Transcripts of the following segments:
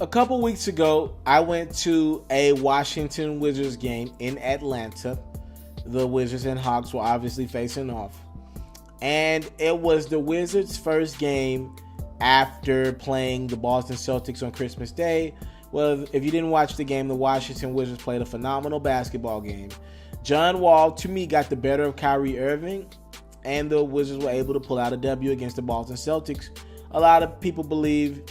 a couple weeks ago, I went to a Washington Wizards game in Atlanta. The Wizards and Hawks were obviously facing off. And it was the Wizards' first game after playing the Boston Celtics on Christmas Day. Well, if you didn't watch the game, the Washington Wizards played a phenomenal basketball game. John Wall, to me, got the better of Kyrie Irving, and the Wizards were able to pull out a W against the Boston Celtics. A lot of people believe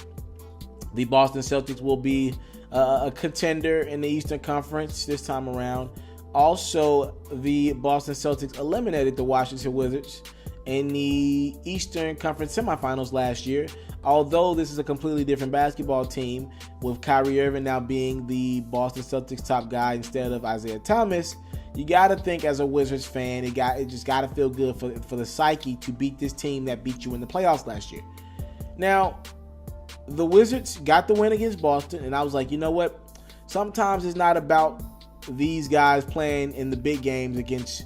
the Boston Celtics will be a contender in the Eastern Conference this time around. Also, the Boston Celtics eliminated the Washington Wizards in the Eastern Conference semifinals last year. Although this is a completely different basketball team, with Kyrie Irving now being the Boston Celtics top guy instead of Isaiah Thomas, you got to think as a Wizards fan, it just got to feel good for the psyche to beat this team that beat you in the playoffs last year. Now, the Wizards got the win against Boston, and I was like, you know what? Sometimes it's not about these guys playing in the big games against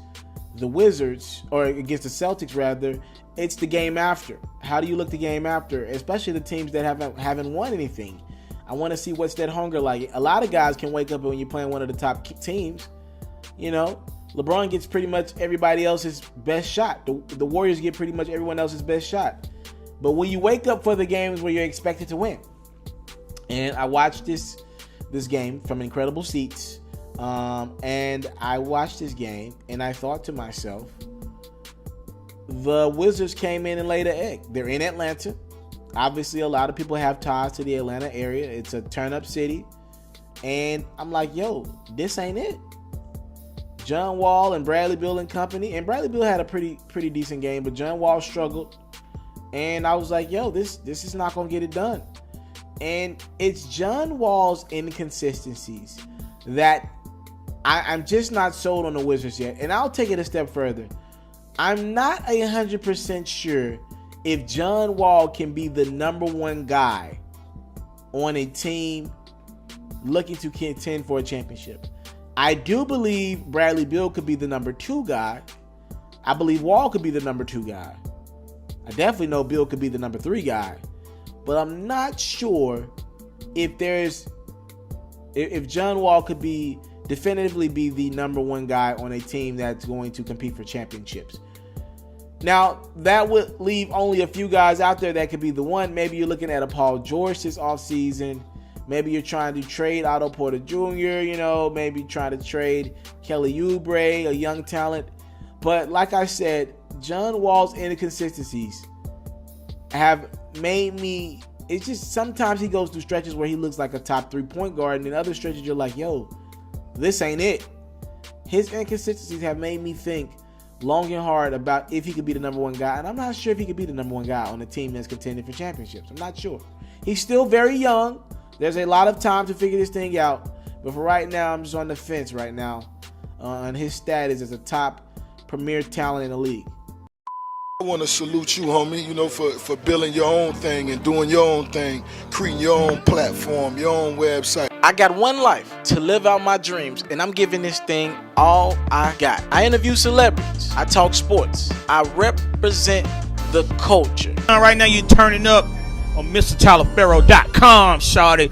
the Wizards, or against the Celtics rather. It's the game after. How do you look the game after, especially the teams that haven't won anything? I want to see what's that hunger like. A lot of guys can wake up when you're playing one of the top teams. You know, LeBron gets pretty much everybody else's best shot. The Warriors get pretty much everyone else's best shot. But when you wake up for the games where you're expected to win, and I watched this game from incredible seats, and I watched this game and I thought to myself, the Wizards came in and laid an egg. They're in Atlanta. Obviously, a lot of people have ties to the Atlanta area. It's a turn-up city. And I'm like, yo, this ain't it. John Wall and Bradley Beal and company. And Bradley Beal had a pretty decent game, but John Wall struggled. And I was like, yo, this is not going to get it done. And it's John Wall's inconsistencies that I'm just not sold on the Wizards yet. And I'll take it a step further. I'm not 100% sure if John Wall can be the number one guy on a team looking to contend for a championship. I do believe Bradley Beal could be the number 2 guy. I believe Wall could be the number 2 guy. I definitely know Beal could be the number 3 guy. But I'm not sure if John Wall could definitively be the number 1 guy on a team that's going to compete for championships. Now, that would leave only a few guys out there that could be the one. Maybe you're looking at a Paul George this offseason. Maybe you're trying to trade Otto Porter Jr., maybe trying to trade Kelly Oubre, a young talent. But like I said, John Wall's inconsistencies have made me, it's just sometimes he goes through stretches where he looks like a top 3 point guard, and in other stretches you're like, yo, this ain't it. His inconsistencies have made me think long and hard about if he could be the number 1 guy, and I'm not sure if he could be the number 1 guy on a team that's contending for championships. I'm not sure. He's still very young. There's a lot of time to figure this thing out, but for right now, I'm just on the fence right now on his status as a top premier talent in the league. I want to salute you, homie, for building your own thing and doing your own thing, creating your own platform, your own website. I got one life to live out my dreams, and I'm giving this thing all I got. I interview celebrities. I talk sports. I represent the culture. Right now, you're turning up on Itsmrtaliaferro.com, shawty.